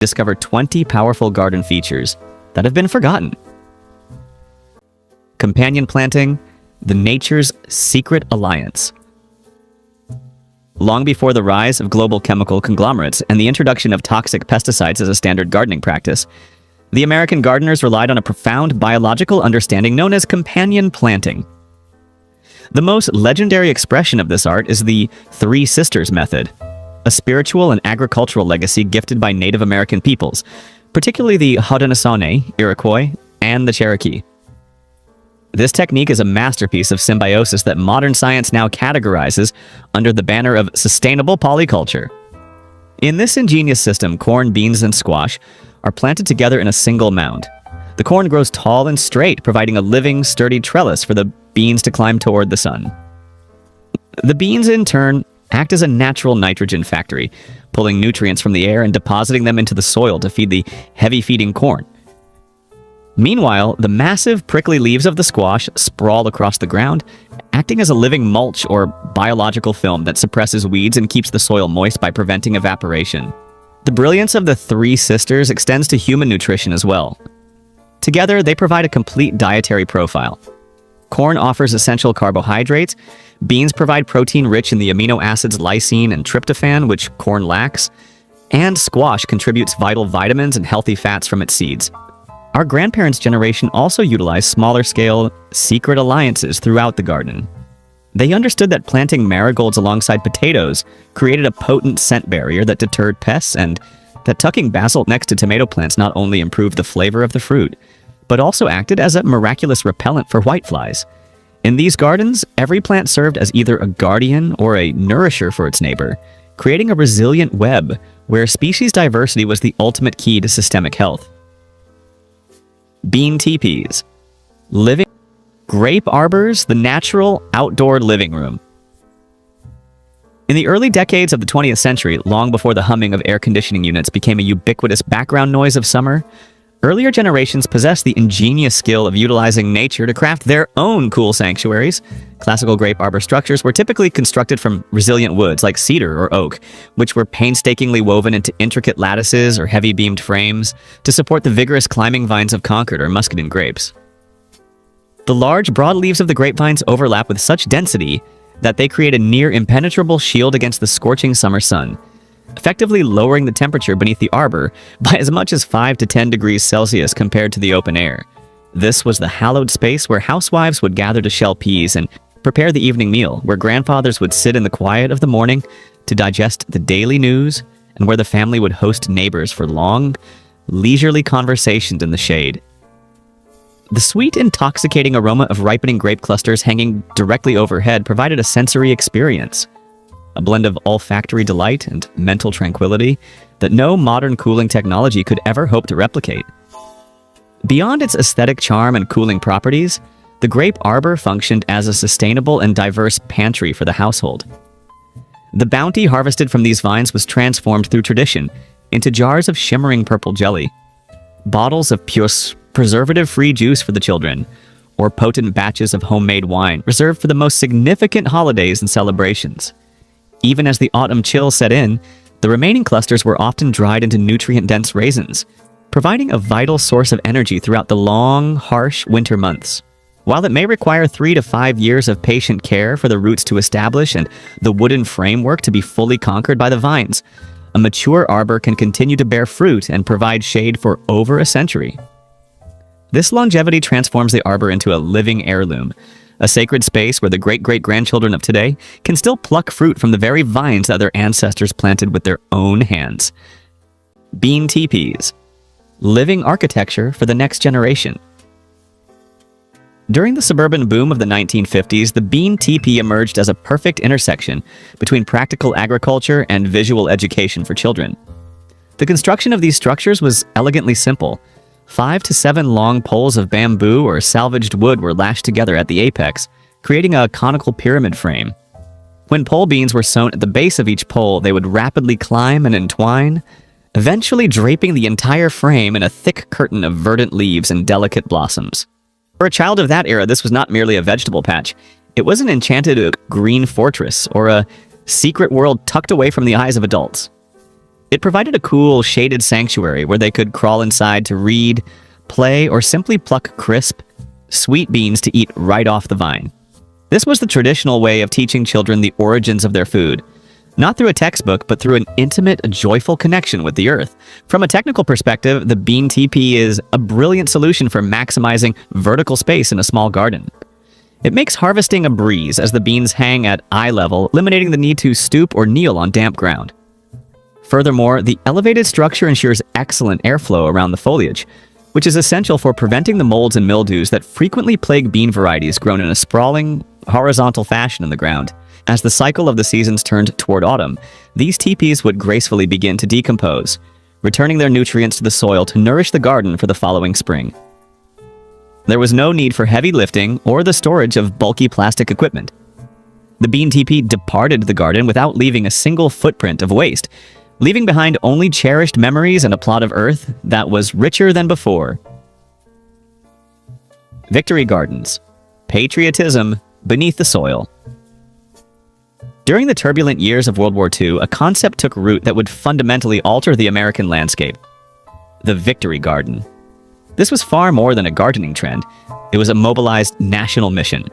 discover 20 powerful garden features that have been forgotten. Companion planting, the nature's secret alliance. Long before the rise of global chemical conglomerates and the introduction of toxic pesticides as a standard gardening practice, the American gardeners relied on a profound biological understanding known as companion planting. The most legendary expression of this art is the Three Sisters method, a spiritual and agricultural legacy gifted by Native American peoples, particularly the Haudenosaunee, Iroquois, and the Cherokee. This technique is a masterpiece of symbiosis that modern science now categorizes under the banner of sustainable polyculture. In this ingenious system, corn, beans, and squash are planted together in a single mound. The corn grows tall and straight, providing a living, sturdy trellis for the beans to climb toward the sun. The beans, in turn, act as a natural nitrogen factory, pulling nutrients from the air and depositing them into the soil to feed the heavy-feeding corn. Meanwhile, the massive, prickly leaves of the squash sprawl across the ground, acting as a living mulch or biological film that suppresses weeds and keeps the soil moist by preventing evaporation. The brilliance of the Three Sisters extends to human nutrition as well. Together, they provide a complete dietary profile. Corn offers essential carbohydrates, beans provide protein rich in the amino acids lysine and tryptophan, which corn lacks, and squash contributes vital vitamins and healthy fats from its seeds. Our grandparents' generation also utilized smaller-scale, secret alliances throughout the garden. They understood that planting marigolds alongside potatoes created a potent scent barrier that deterred pests, and that tucking basil next to tomato plants not only improved the flavor of the fruit, but also acted as a miraculous repellent for whiteflies. In these gardens, every plant served as either a guardian or a nourisher for its neighbor, creating a resilient web where species diversity was the ultimate key to systemic health. Bean teepees. Living grape arbors, the natural outdoor living room. In the early decades of the 20th century, long before the humming of air conditioning units became a ubiquitous background noise of summer, earlier generations possessed the ingenious skill of utilizing nature to craft their own cool sanctuaries. Classical grape arbor structures were typically constructed from resilient woods like cedar or oak, which were painstakingly woven into intricate lattices or heavy-beamed frames to support the vigorous climbing vines of Concord or muscadine grapes. The large, broad leaves of the grapevines overlap with such density that they create a near-impenetrable shield against the scorching summer sun, effectively lowering the temperature beneath the arbor by as much as 5 to 10 degrees Celsius compared to the open air. This was the hallowed space where housewives would gather to shell peas and prepare the evening meal, where grandfathers would sit in the quiet of the morning to digest the daily news, and where the family would host neighbors for long, leisurely conversations in the shade. The sweet, intoxicating aroma of ripening grape clusters hanging directly overhead provided a sensory experience, a blend of olfactory delight and mental tranquility that no modern cooling technology could ever hope to replicate. Beyond its aesthetic charm and cooling properties, the grape arbor functioned as a sustainable and diverse pantry for the household. The bounty harvested from these vines was transformed through tradition into jars of shimmering purple jelly, bottles of pure preservative-free juice for the children, or potent batches of homemade wine reserved for the most significant holidays and celebrations. Even as the autumn chill set in, the remaining clusters were often dried into nutrient-dense raisins, providing a vital source of energy throughout the long, harsh winter months. While it may require 3 to 5 years of patient care for the roots to establish and the wooden framework to be fully conquered by the vines, a mature arbor can continue to bear fruit and provide shade for over a century. This longevity transforms the arbor into a living heirloom, a sacred space where the great-great-grandchildren of today can still pluck fruit from the very vines that their ancestors planted with their own hands. Bean teepees. Living architecture for the next generation. During the suburban boom of the 1950s, the bean teepee emerged as a perfect intersection between practical agriculture and visual education for children. The construction of these structures was elegantly simple. 5 to 7 long poles of bamboo or salvaged wood were lashed together at the apex, creating a conical pyramid frame. When pole beans were sown at the base of each pole, they would rapidly climb and entwine, eventually draping the entire frame in a thick curtain of verdant leaves and delicate blossoms. For a child of that era, this was not merely a vegetable patch. It was an enchanted green fortress or a secret world tucked away from the eyes of adults. It provided a cool, shaded sanctuary where they could crawl inside to read, play, or simply pluck crisp, sweet beans to eat right off the vine. This was the traditional way of teaching children the origins of their food, not through a textbook, but through an intimate, joyful connection with the earth. From a technical perspective, the bean teepee is a brilliant solution for maximizing vertical space in a small garden. It makes harvesting a breeze as the beans hang at eye level, eliminating the need to stoop or kneel on damp ground. Furthermore, the elevated structure ensures excellent airflow around the foliage, which is essential for preventing the molds and mildews that frequently plague bean varieties grown in a sprawling, horizontal fashion in the ground. As the cycle of the seasons turned toward autumn, these teepees would gracefully begin to decompose, returning their nutrients to the soil to nourish the garden for the following spring. There was no need for heavy lifting or the storage of bulky plastic equipment. The bean teepee departed the garden without leaving a single footprint of waste, leaving behind only cherished memories and a plot of earth that was richer than before. Victory Gardens. Patriotism beneath the soil. During the turbulent years of World War II, a concept took root that would fundamentally alter the American landscape: the Victory Garden. This was far more than a gardening trend. It was a mobilized national mission.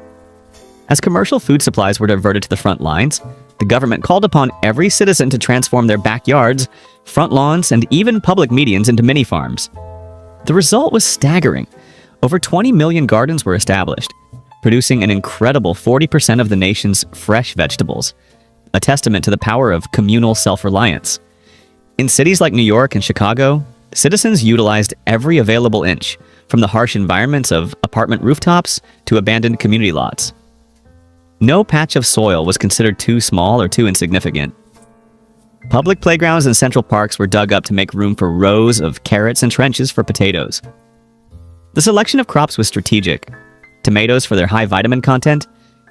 As commercial food supplies were diverted to the front lines, the government called upon every citizen to transform their backyards, front lawns, and even public medians into mini farms. The result was staggering. Over 20 million gardens were established, producing an incredible 40% of the nation's fresh vegetables, a testament to the power of communal self-reliance. In cities like New York and Chicago, citizens utilized every available inch, from the harsh environments of apartment rooftops to abandoned community lots. No patch of soil was considered too small or too insignificant. Public playgrounds and central parks were dug up to make room for rows of carrots and trenches for potatoes. The selection of crops was strategic. Tomatoes for their high vitamin content,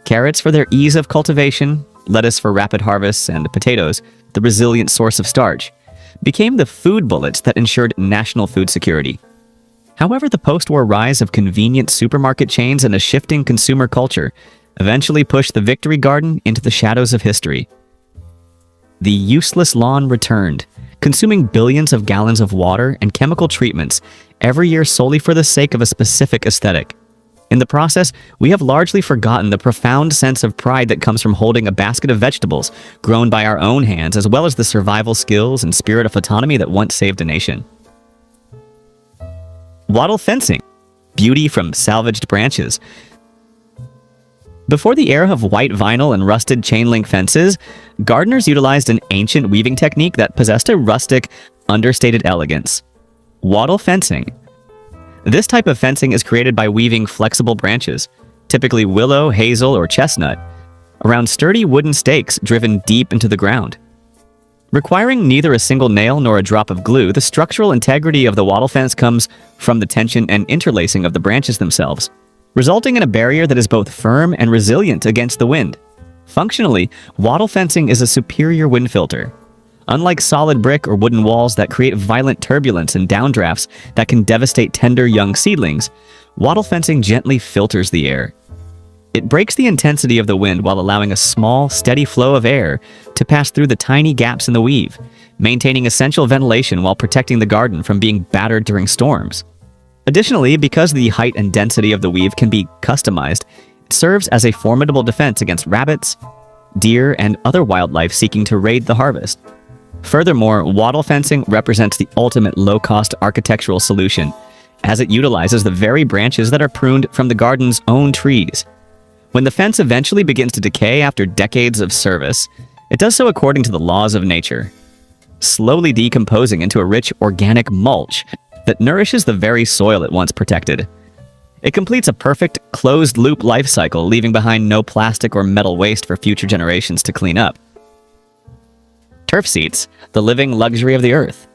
carrots for their ease of cultivation, lettuce for rapid harvests, and potatoes, the resilient source of starch, became the food bullets that ensured national food security. However, the post-war rise of convenient supermarket chains and a shifting consumer culture eventually pushed the Victory Garden into the shadows of history. The useless lawn returned, consuming billions of gallons of water and chemical treatments every year solely for the sake of a specific aesthetic. In the process, we have largely forgotten the profound sense of pride that comes from holding a basket of vegetables grown by our own hands, as well as the survival skills and spirit of autonomy that once saved a nation. Wattle fencing. Beauty from salvaged branches. Before the era of white vinyl and rusted chain-link fences, gardeners utilized an ancient weaving technique that possessed a rustic, understated elegance: wattle fencing. This type of fencing is created by weaving flexible branches, typically willow, hazel, or chestnut, around sturdy wooden stakes driven deep into the ground. Requiring neither a single nail nor a drop of glue, the structural integrity of the wattle fence comes from the tension and interlacing of the branches themselves, resulting in a barrier that is both firm and resilient against the wind. Functionally, wattle fencing is a superior wind filter. Unlike solid brick or wooden walls that create violent turbulence and downdrafts that can devastate tender young seedlings, wattle fencing gently filters the air. It breaks the intensity of the wind while allowing a small, steady flow of air to pass through the tiny gaps in the weave, maintaining essential ventilation while protecting the garden from being battered during storms. Additionally, because the height and density of the weave can be customized, it serves as a formidable defense against rabbits, deer, and other wildlife seeking to raid the harvest. Furthermore, wattle fencing represents the ultimate low-cost architectural solution, as it utilizes the very branches that are pruned from the garden's own trees. When the fence eventually begins to decay after decades of service, it does so according to the laws of nature, slowly decomposing into a rich organic mulch that nourishes the very soil it once protected. It completes a perfect, closed-loop life cycle, leaving behind no plastic or metal waste for future generations to clean up. Turf seats, the living luxury of the earth.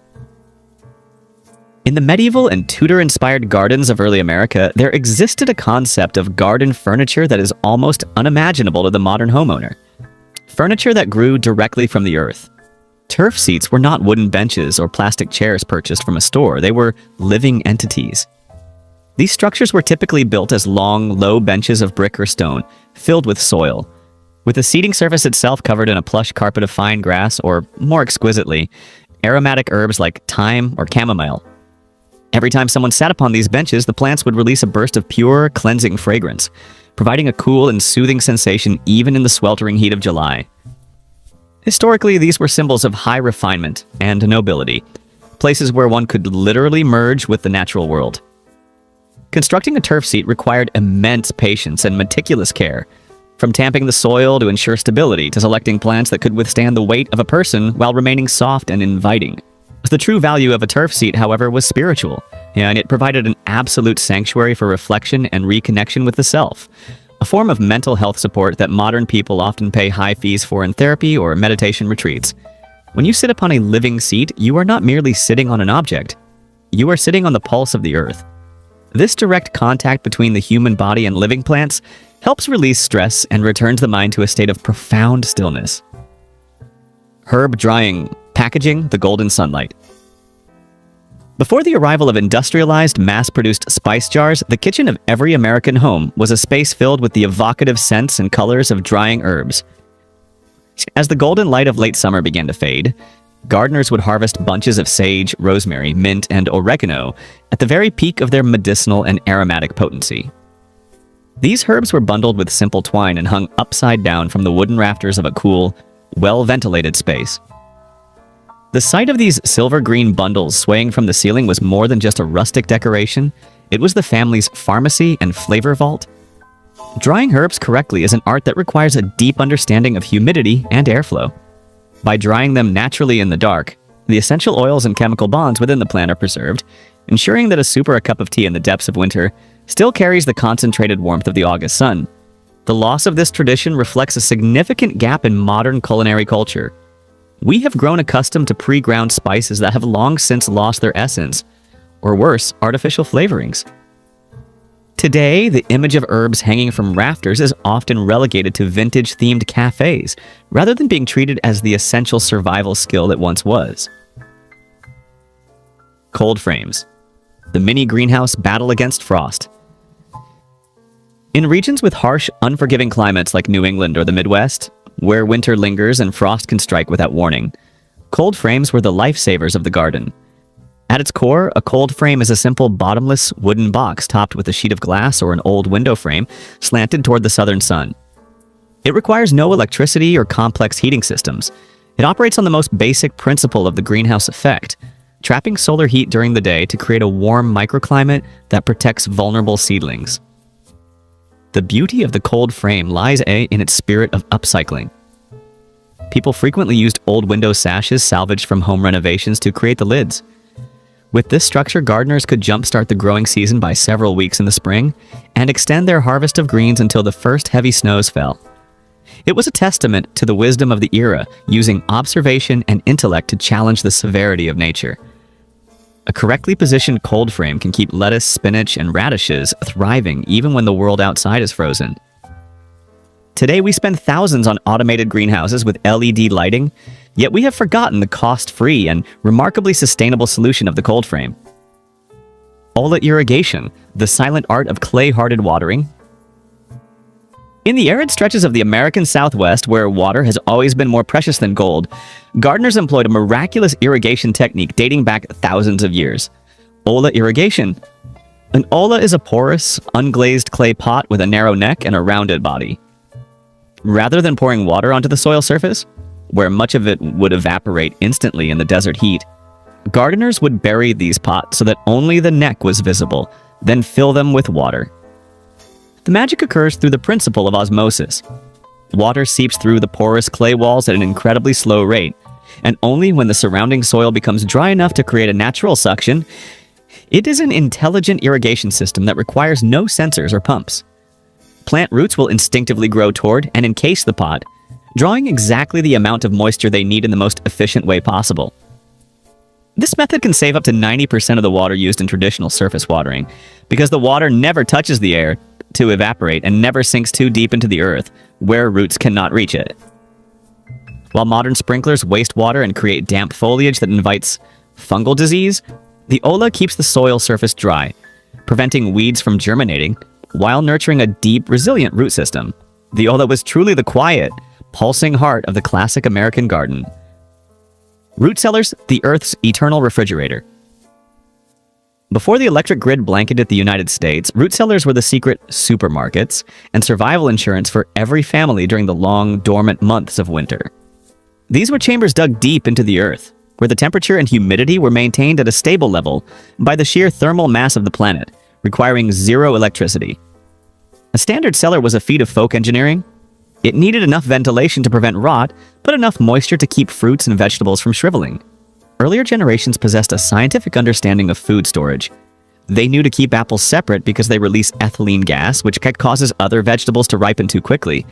In the medieval and Tudor-inspired gardens of early America, there existed a concept of garden furniture that is almost unimaginable to the modern homeowner. Furniture that grew directly from the earth. Turf seats were not wooden benches or plastic chairs purchased from a store. They were living entities. These structures were typically built as long, low benches of brick or stone, filled with soil, with the seating surface itself covered in a plush carpet of fine grass, or more exquisitely, aromatic herbs like thyme or chamomile. Every time someone sat upon these benches, the plants would release a burst of pure, cleansing fragrance, providing a cool and soothing sensation even in the sweltering heat of July. Historically, these were symbols of high refinement and nobility, places where one could literally merge with the natural world. Constructing a turf seat required immense patience and meticulous care, from tamping the soil to ensure stability to selecting plants that could withstand the weight of a person while remaining soft and inviting. The true value of a turf seat, however, was spiritual, and it provided an absolute sanctuary for reflection and reconnection with the self, a form of mental health support that modern people often pay high fees for in therapy or meditation retreats. When you sit upon a living seat, you are not merely sitting on an object. You are sitting on the pulse of the earth. This direct contact between the human body and living plants helps release stress and returns the mind to a state of profound stillness. Herb drying, packaging the golden sunlight. Before the arrival of industrialized, mass-produced spice jars, the kitchen of every American home was a space filled with the evocative scents and colors of drying herbs. As the golden light of late summer began to fade, gardeners would harvest bunches of sage, rosemary, mint, and oregano at the very peak of their medicinal and aromatic potency. These herbs were bundled with simple twine and hung upside down from the wooden rafters of a cool, well-ventilated space. The sight of these silver-green bundles swaying from the ceiling was more than just a rustic decoration. It was the family's pharmacy and flavor vault. Drying herbs correctly is an art that requires a deep understanding of humidity and airflow. By drying them naturally in the dark, the essential oils and chemical bonds within the plant are preserved, ensuring that a soup or a cup of tea in the depths of winter still carries the concentrated warmth of the August sun. The loss of this tradition reflects a significant gap in modern culinary culture. We have grown accustomed to pre-ground spices that have long since lost their essence, or worse, artificial flavorings. Today, the image of herbs hanging from rafters is often relegated to vintage-themed cafes, rather than being treated as the essential survival skill it once was. Cold frames. The mini greenhouse battle against frost. In regions with harsh, unforgiving climates like New England or the Midwest, where winter lingers and frost can strike without warning, cold frames were the lifesavers of the garden. At its core, a cold frame is a simple bottomless wooden box topped with a sheet of glass or an old window frame slanted toward the southern sun. It requires no electricity or complex heating systems. It operates on the most basic principle of the greenhouse effect, trapping solar heat during the day to create a warm microclimate that protects vulnerable seedlings. The beauty of the cold frame lies in its spirit of upcycling. People frequently used old window sashes salvaged from home renovations to create the lids. With this structure, gardeners could jumpstart the growing season by several weeks in the spring and extend their harvest of greens until the first heavy snows fell. It was a testament to the wisdom of the era, using observation and intellect to challenge the severity of nature. A correctly positioned cold frame can keep lettuce, spinach, and radishes thriving even when the world outside is frozen. Today, we spend thousands on automated greenhouses with LED lighting, yet we have forgotten the cost-free and remarkably sustainable solution of the cold frame. Ola irrigation, the silent art of clay-hearted watering. In the arid stretches of the American Southwest, where water has always been more precious than gold, gardeners employed a miraculous irrigation technique dating back thousands of years. Ola irrigation. An ola is a porous, unglazed clay pot with a narrow neck and a rounded body. Rather than pouring water onto the soil surface, where much of it would evaporate instantly in the desert heat, gardeners would bury these pots so that only the neck was visible, then fill them with water. The magic occurs through the principle of osmosis. Water seeps through the porous clay walls at an incredibly slow rate, and only when the surrounding soil becomes dry enough to create a natural suction. It is an intelligent irrigation system that requires no sensors or pumps. Plant roots will instinctively grow toward and encase the pot, drawing exactly the amount of moisture they need in the most efficient way possible. This method can save up to 90% of the water used in traditional surface watering, because the water never touches the air to evaporate and never sinks too deep into the earth, where roots cannot reach it. While modern sprinklers waste water and create damp foliage that invites fungal disease, the Ola keeps the soil surface dry, preventing weeds from germinating, while nurturing a deep, resilient root system. The Ola was truly the quiet, pulsing heart of the classic American garden. Root cellars, the Earth's eternal refrigerator. Before the electric grid blanketed the United States, root cellars were the secret supermarkets and survival insurance for every family during the long, dormant months of winter. These were chambers dug deep into the earth, where the temperature and humidity were maintained at a stable level by the sheer thermal mass of the planet, requiring zero electricity. A standard cellar was a feat of folk engineering. It needed enough ventilation to prevent rot, but enough moisture to keep fruits and vegetables from shriveling. Earlier generations possessed a scientific understanding of food storage. They knew to keep apples separate because they release ethylene gas, which causes other vegetables to ripen too quickly.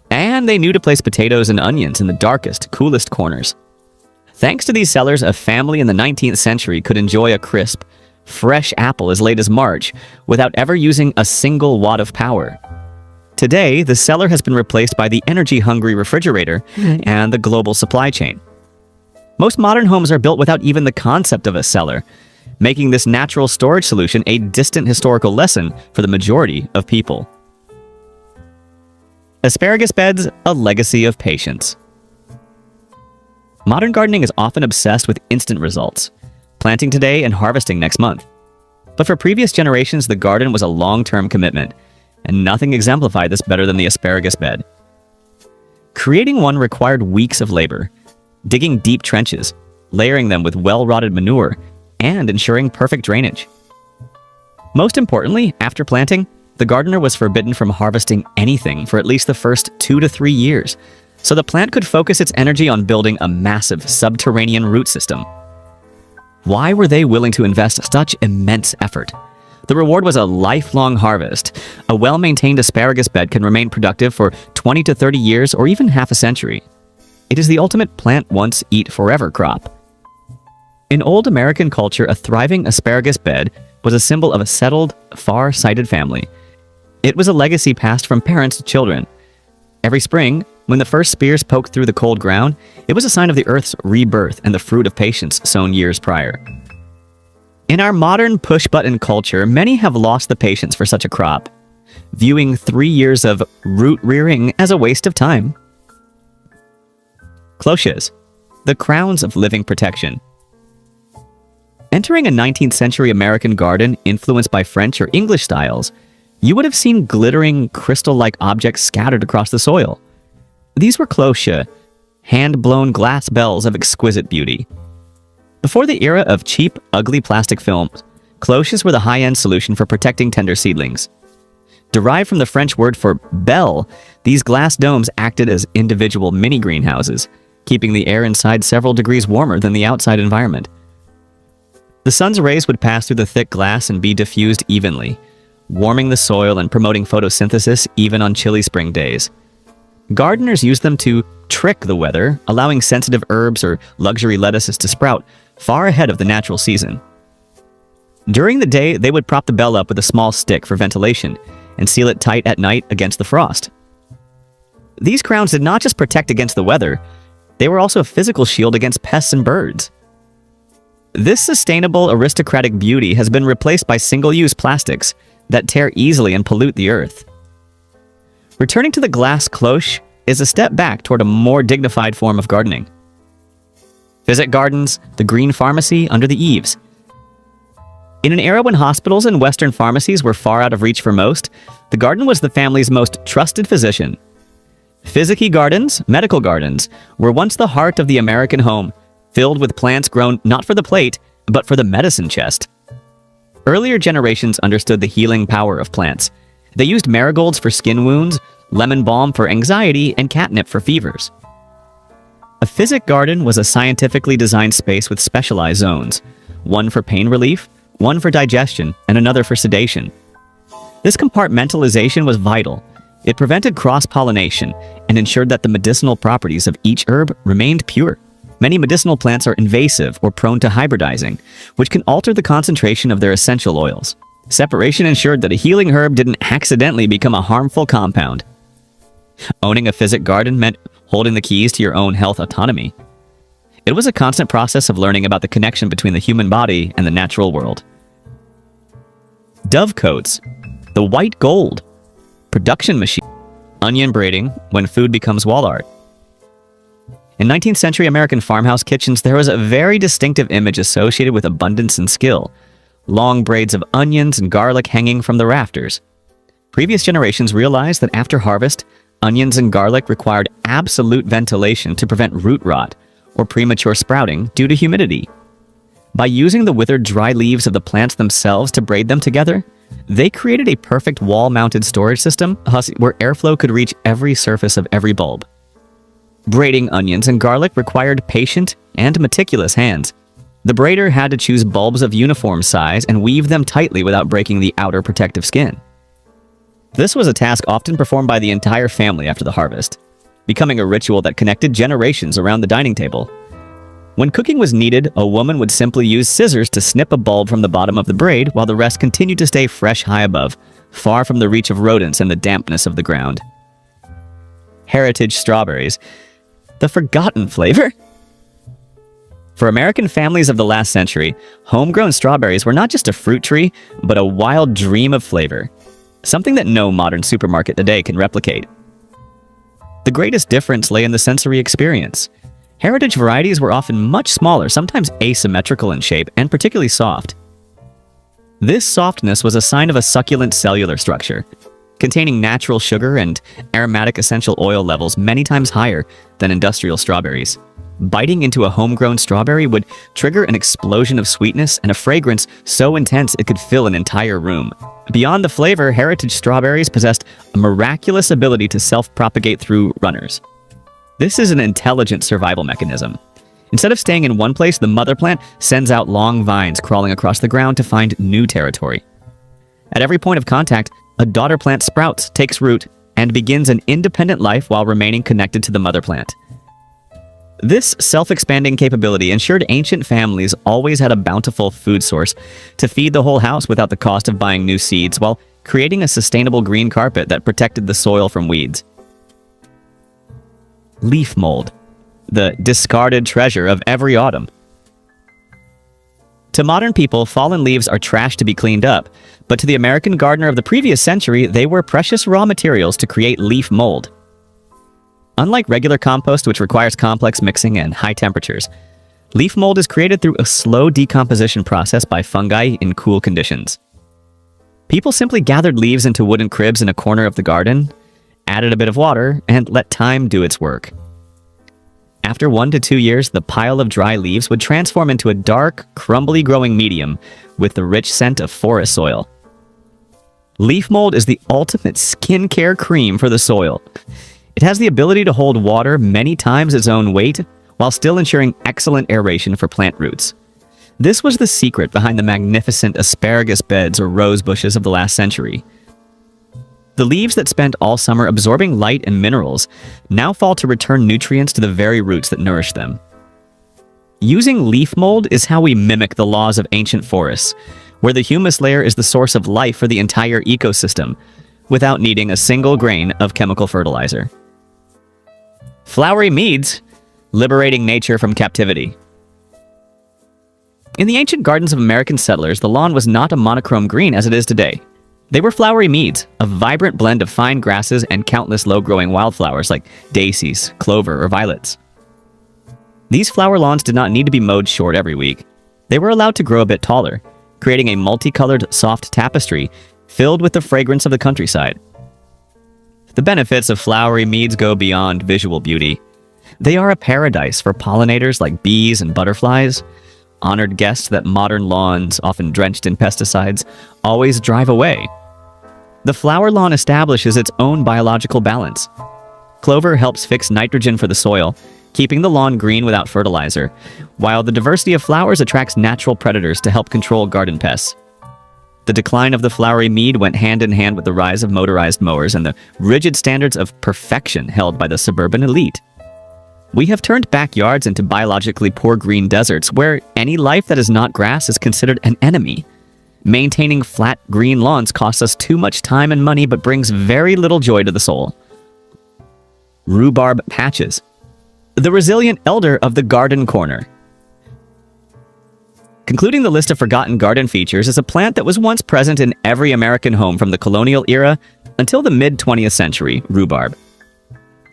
And they knew to place potatoes and onions in the darkest, coolest corners. Thanks to these cellars, a family in the 19th century could enjoy a crisp, fresh apple as late as March without ever using a single watt of power. Today, the cellar has been replaced by the energy-hungry refrigerator and the global supply chain. Most modern homes are built without even the concept of a cellar, making this natural storage solution a distant historical lesson for the majority of people. Asparagus beds, a legacy of patience. Modern gardening is often obsessed with instant results, planting today and harvesting next month. But for previous generations, the garden was a long-term commitment, and nothing exemplified this better than the asparagus bed. Creating one required weeks of labor, digging deep trenches, layering them with well-rotted manure, and ensuring perfect drainage. Most importantly, after planting, the gardener was forbidden from harvesting anything for at least the first 2 to 3 years, so the plant could focus its energy on building a massive subterranean root system. Why were they willing to invest such immense effort? The reward was a lifelong harvest. A well-maintained asparagus bed can remain productive for 20 to 30 years or even half a century. It is the ultimate plant once, eat forever crop. In old American culture, a thriving asparagus bed was a symbol of a settled, far-sighted family. It was a legacy passed from parents to children. Every spring, when the first spears poked through the cold ground, it was a sign of the earth's rebirth and the fruit of patience sown years prior. In our modern push-button culture, many have lost the patience for such a crop, viewing 3 years of root rearing as a waste of time. Cloches, the crowns of living protection. Entering a 19th century American garden influenced by French or English styles, you would have seen glittering, crystal-like objects scattered across the soil. These were cloches, hand-blown glass bells of exquisite beauty. Before the era of cheap, ugly plastic films, cloches were the high-end solution for protecting tender seedlings. Derived from the French word for belle, these glass domes acted as individual mini greenhouses, keeping the air inside several degrees warmer than the outside environment. The sun's rays would pass through the thick glass and be diffused evenly, warming the soil and promoting photosynthesis even on chilly spring days. Gardeners used them to trick the weather, allowing sensitive herbs or luxury lettuces to sprout far ahead of the natural season. During the day, they would prop the bell up with a small stick for ventilation and seal it tight at night against the frost. These crowns did not just protect against the weather, they were also a physical shield against pests and birds. This sustainable, aristocratic beauty has been replaced by single-use plastics that tear easily and pollute the earth. Returning to the glass cloche is a step back toward a more dignified form of gardening. Visit gardens, the green pharmacy under the eaves. In an era when hospitals and Western pharmacies were far out of reach for most, the garden was the family's most trusted physician. Physicky gardens, medical gardens, were once the heart of the American home, filled with plants grown not for the plate, but for the medicine chest. Earlier generations understood the healing power of plants. They used marigolds for skin wounds, lemon balm for anxiety, and catnip for fevers. A physic garden was a scientifically designed space with specialized zones, one for pain relief, one for digestion, and another for sedation. This compartmentalization was vital. It prevented cross-pollination and ensured that the medicinal properties of each herb remained pure. Many medicinal plants are invasive or prone to hybridizing, which can alter the concentration of their essential oils. Separation ensured that a healing herb didn't accidentally become a harmful compound. Owning a physic garden meant holding the keys to your own health autonomy. It was a constant process of learning about the connection between the human body and the natural world. Dovecotes, the white gold, production machine, onion braiding when food becomes wall art. In 19th century American farmhouse kitchens, there was a very distinctive image associated with abundance and skill. Long braids of onions and garlic hanging from the rafters. Previous generations realized that after harvest, onions and garlic required absolute ventilation to prevent root rot or premature sprouting due to humidity. By using the withered dry leaves of the plants themselves to braid them together, they created a perfect wall-mounted storage system where airflow could reach every surface of every bulb. Braiding onions and garlic required patient and meticulous hands. The braider had to choose bulbs of uniform size and weave them tightly without breaking the outer protective skin. This was a task often performed by the entire family after the harvest, becoming a ritual that connected generations around the dining table. When cooking was needed, a woman would simply use scissors to snip a bulb from the bottom of the braid while the rest continued to stay fresh high above, far from the reach of rodents and the dampness of the ground. Heritage strawberries. The forgotten flavor? For American families of the last century, homegrown strawberries were not just a fruit tree, but a wild dream of flavor. Something that no modern supermarket today can replicate. The greatest difference lay in the sensory experience. Heritage varieties were often much smaller, sometimes asymmetrical in shape, and particularly soft. This softness was a sign of a succulent cellular structure, containing natural sugar and aromatic essential oil levels many times higher than industrial strawberries. Biting into a homegrown strawberry would trigger an explosion of sweetness and a fragrance so intense it could fill an entire room. Beyond the flavor, heritage strawberries possessed a miraculous ability to self-propagate through runners. This is an intelligent survival mechanism. Instead of staying in one place, the mother plant sends out long vines crawling across the ground to find new territory. At every point of contact, a daughter plant sprouts, takes root, and begins an independent life while remaining connected to the mother plant. This self-expanding capability ensured ancient families always had a bountiful food source to feed the whole house without the cost of buying new seeds, while creating a sustainable green carpet that protected the soil from weeds. Leaf mold, the discarded treasure of every autumn. To modern people, fallen leaves are trash to be cleaned up, but to the American gardener of the previous century, they were precious raw materials to create leaf mold. Unlike regular compost, which requires complex mixing and high temperatures, leaf mold is created through a slow decomposition process by fungi in cool conditions. People simply gathered leaves into wooden cribs in a corner of the garden, added a bit of water, and let time do its work. After 1 to 2 years, the pile of dry leaves would transform into a dark, crumbly growing medium with the rich scent of forest soil. Leaf mold is the ultimate skincare cream for the soil. It has the ability to hold water many times its own weight, while still ensuring excellent aeration for plant roots. This was the secret behind the magnificent asparagus beds or rose bushes of the last century. The leaves that spent all summer absorbing light and minerals now fall to return nutrients to the very roots that nourish them. Using leaf mold is how we mimic the laws of ancient forests, where the humus layer is the source of life for the entire ecosystem, without needing a single grain of chemical fertilizer. Flowery meads, liberating nature from captivity. In the ancient gardens of American settlers, the lawn was not a monochrome green as it is today. They were flowery meads, a vibrant blend of fine grasses and countless low-growing wildflowers like daisies, clover, or violets. These flower lawns did not need to be mowed short every week. They were allowed to grow a bit taller, creating a multicolored, soft tapestry filled with the fragrance of the countryside. The benefits of flowery meads go beyond visual beauty. They are a paradise for pollinators like bees and butterflies, honored guests that modern lawns, often drenched in pesticides, always drive away. The flower lawn establishes its own biological balance. Clover helps fix nitrogen for the soil, keeping the lawn green without fertilizer, while the diversity of flowers attracts natural predators to help control garden pests. The decline of the flowery mead went hand in hand with the rise of motorized mowers and the rigid standards of perfection held by the suburban elite. We have turned backyards into biologically poor green deserts where any life that is not grass is considered an enemy. Maintaining flat green lawns costs us too much time and money but brings very little joy to the soul. Rhubarb patches. The resilient elder of the garden corner. Concluding the list of forgotten garden features is a plant that was once present in every American home from the colonial era until the mid-20th century, rhubarb.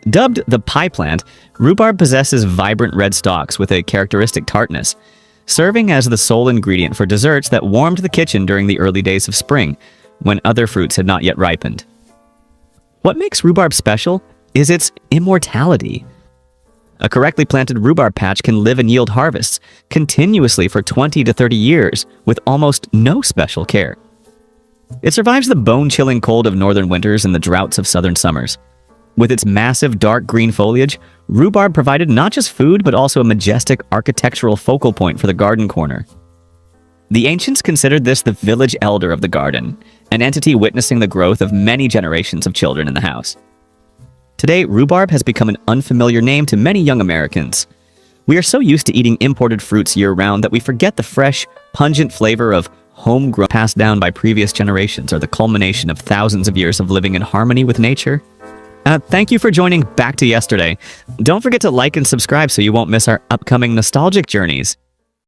Dubbed the pie plant, rhubarb possesses vibrant red stalks with a characteristic tartness, serving as the sole ingredient for desserts that warmed the kitchen during the early days of spring, when other fruits had not yet ripened. What makes rhubarb special is its immortality. A correctly planted rhubarb patch can live and yield harvests continuously for 20 to 30 years with almost no special care. It survives the bone-chilling cold of northern winters and the droughts of southern summers. With its massive dark green foliage, rhubarb provided not just food but also a majestic architectural focal point for the garden corner. The ancients considered this the village elder of the garden, an entity witnessing the growth of many generations of children in the house. Today, rhubarb has become an unfamiliar name to many young Americans. We are so used to eating imported fruits year-round that we forget the fresh, pungent flavor of homegrown passed down by previous generations or the culmination of thousands of years of living in harmony with nature. Thank you for joining Back to Yesterday. Don't forget to like and subscribe so you won't miss our upcoming nostalgic journeys.